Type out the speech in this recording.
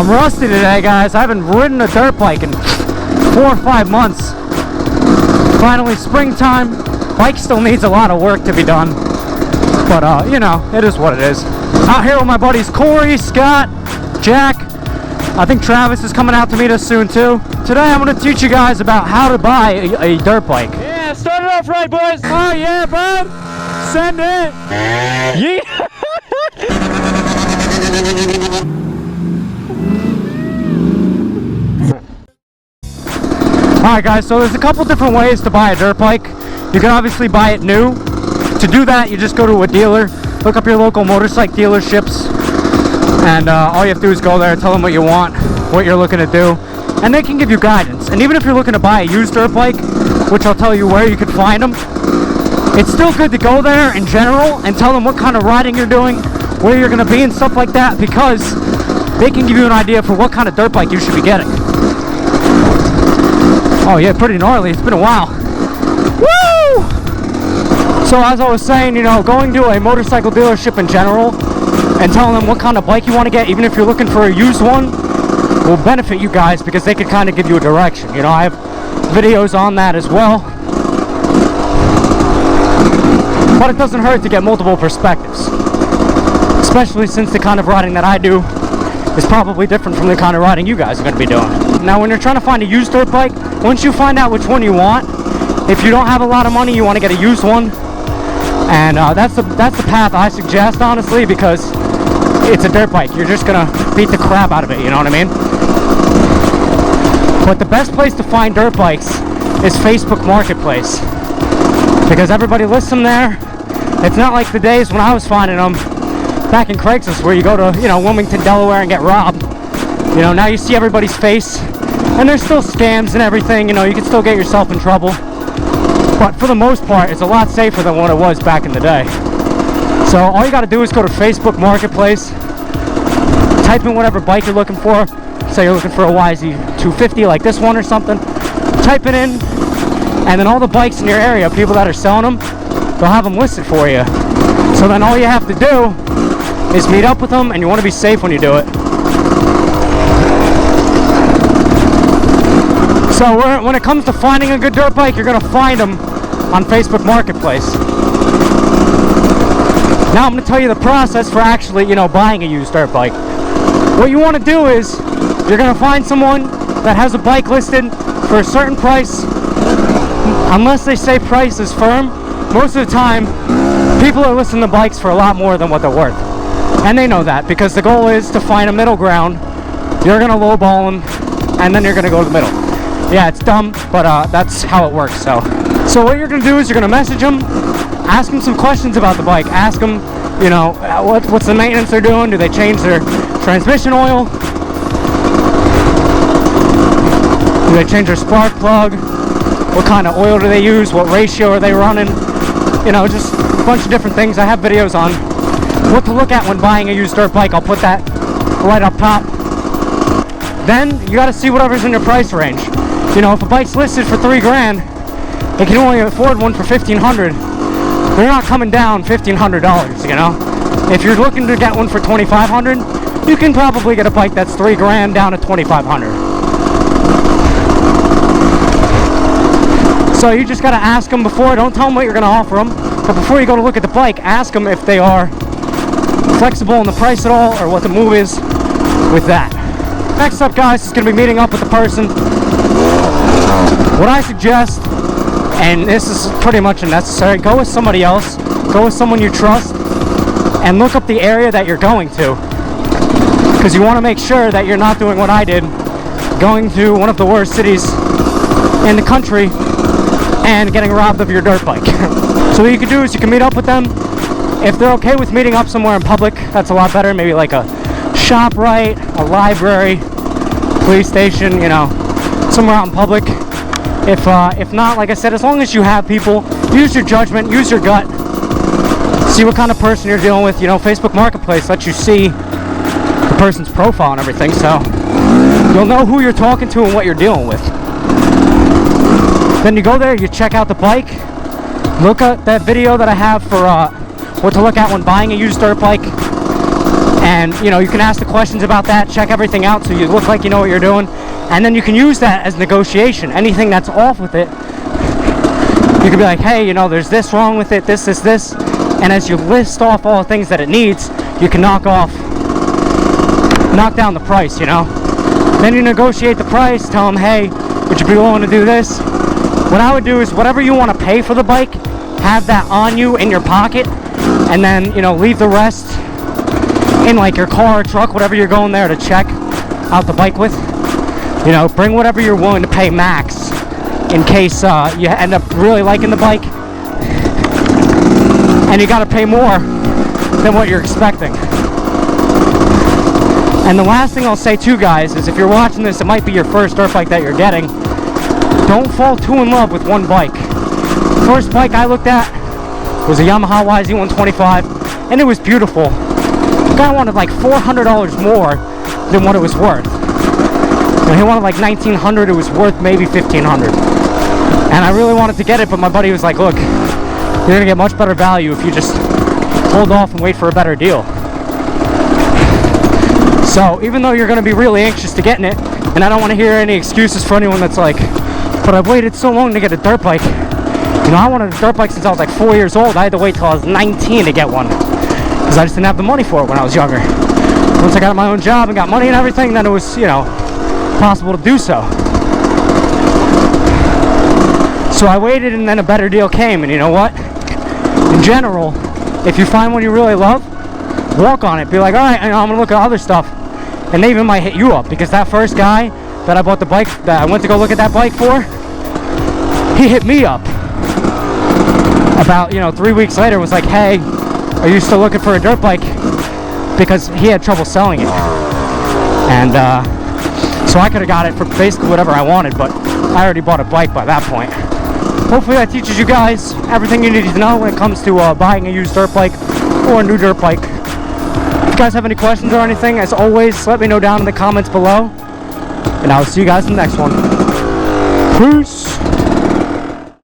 I'm rusty today, guys. I haven't ridden a dirt bike in 4 or 5 months. Finally, springtime. Bike still needs a lot of work to be done. But, you know, it is what it is. Out here with my buddies Corey, Scott, Jack. I think Travis is coming out to meet us soon, too. Today, I'm going to teach you guys about how to buy a dirt bike. Yeah, start it off right, boys. Oh, yeah, bud. Send it. Yeah. Alright guys, so there's a couple different ways to buy a dirt bike. You can obviously buy it new. To do that, you just go to a dealer, look up your local motorcycle dealerships, and all you have to do is go there, tell them what you want, what you're looking to do, and they can give you guidance. And even if you're looking to buy a used dirt bike, which I'll tell you where you can find them, it's still good to go there in general and tell them what kind of riding you're doing, where you're going to be and stuff like that, because they can give you an idea for what kind of dirt bike you should be getting. Oh yeah, pretty gnarly. It's been a while. Woo! So as I was saying, you know, going to a motorcycle dealership in general and telling them what kind of bike you want to get, even if you're looking for a used one, will benefit you guys because they could kind of give you a direction. You know, I have videos on that as well. But it doesn't hurt to get multiple perspectives. Especially since the kind of riding that I do is probably different from the kind of riding you guys are going to be doing. Now, when you're trying to find a used dirt bike, once you find out which one you want, if you don't have a lot of money, you want to get a used one. And that's the path I suggest, honestly, because it's a dirt bike. You're just going to beat the crap out of it, you know what I mean? But the best place to find dirt bikes is Facebook Marketplace, because everybody lists them there. It's not like the days when I was finding them back in Craigslist, where you go to, you know, Wilmington, Delaware and get robbed. You know, now you see everybody's face, and there's still scams and everything. You know, you can still get yourself in trouble, but for the most part, it's a lot safer than what it was back in the day. So all you got to do is go to Facebook Marketplace, type in whatever bike you're looking for. Say you're looking for a YZ250 like this one or something. Type it in, and then all the bikes in your area, people that are selling them, they'll have them listed for you. So then all you have to do is meet up with them, and you want to be safe when you do it. So when it comes to finding a good dirt bike, you're going to find them on Facebook Marketplace. Now I'm going to tell you the process for actually, you know, buying a used dirt bike. What you want to do is, you're going to find someone that has a bike listed for a certain price. Unless they say price is firm, most of the time, people are listing the bikes for a lot more than what they're worth. And they know that, because the goal is to find a middle ground. You're going to lowball them, and then you're going to go to the middle. Yeah, it's dumb, but that's how it works. So what you're going to do is you're going to message them, ask them some questions about the bike. Ask them, you know, what's the maintenance they're doing? Do they change their transmission oil? Do they change their spark plug? What kind of oil do they use? What ratio are they running? You know, just a bunch of different things. I have videos on what to look at when buying a used dirt bike. I'll put that right up top. Then you got to see whatever's in your price range. You know, if a bike's listed for $3 grand, they can only afford one for $1,500. They're not coming down $1,500. You know, if you're looking to get one for $2,500, you can probably get a bike that's $3 grand down to $2,500. So you just got to ask them before. Don't tell them what you're going to offer them, but before you go to look at the bike, ask them if they are flexible in the price at all, or what the move is with that. Next up, guys, is going to be meeting up with the person. What I suggest, and this is pretty much unnecessary, go with somebody else, go with someone you trust, and look up the area that you're going to, because you want to make sure that you're not doing what I did, going to one of the worst cities in the country and getting robbed of your dirt bike. So what you can do is you can meet up with them. If they're okay with meeting up somewhere in public, that's a lot better. Maybe like a ShopRite, a library, police station, you know, somewhere out in public. If not, like I said, as long as you have people, use your judgment, use your gut, see what kind of person you're dealing with. You know, Facebook Marketplace lets you see the person's profile and everything, so you'll know who you're talking to and what you're dealing with. Then you go there, you check out the bike, look at that video that I have for what to look at when buying a used dirt bike. And you know, you can ask the questions about that, check everything out so you look like you know what you're doing, and then you can use that as negotiation. Anything that's off with it, you can be like, hey, you know, there's this wrong with it, this, and as you list off all the things that it needs, you can knock down the price, you know. Then you negotiate the price, tell them, hey, would you be willing to do this? What I would do is whatever you want to pay for the bike, have that on you in your pocket, and then, you know, leave the rest in like your car or truck, whatever you're going there to check out the bike with. You know, bring whatever you're willing to pay max in case you end up really liking the bike and you got to pay more than what you're expecting. And the last thing I'll say too, guys, is if you're watching this, it might be your first dirt bike that you're getting. Don't fall too in love with one bike. First bike I looked at was a Yamaha YZ250, and it was beautiful. The guy wanted like $400 more than what it was worth. And he wanted like $1,900, it was worth maybe $1,500. And I really wanted to get it, but my buddy was like, look, you're gonna get much better value if you just hold off and wait for a better deal. So even though you're gonna be really anxious to getting it, and I don't want to hear any excuses for anyone that's like, but I've waited so long to get a dirt bike. You know, I wanted a dirt bike since I was like 4 years old. I had to wait till I was 19 to get one, because I just didn't have the money for it when I was younger. Once I got my own job and got money and everything, then it was, you know, possible to do so. So I waited, and then a better deal came. And you know what? In general, if you find one you really love, walk on it. Be like, all right, I'm gonna look at other stuff, and they even might hit you up, because that first guy that I bought the bike, that I went to go look at that bike for, he hit me up about, you know, 3 weeks later, was like, hey, are you still looking for a dirt bike? Because he had trouble selling it. And so I could have got it for basically whatever I wanted, but I already bought a bike by that point. Hopefully that teaches you guys everything you need to know when it comes to buying a used dirt bike or a new dirt bike. If you guys have any questions or anything, as always, let me know down in the comments below. And I'll see you guys in the next one. Peace!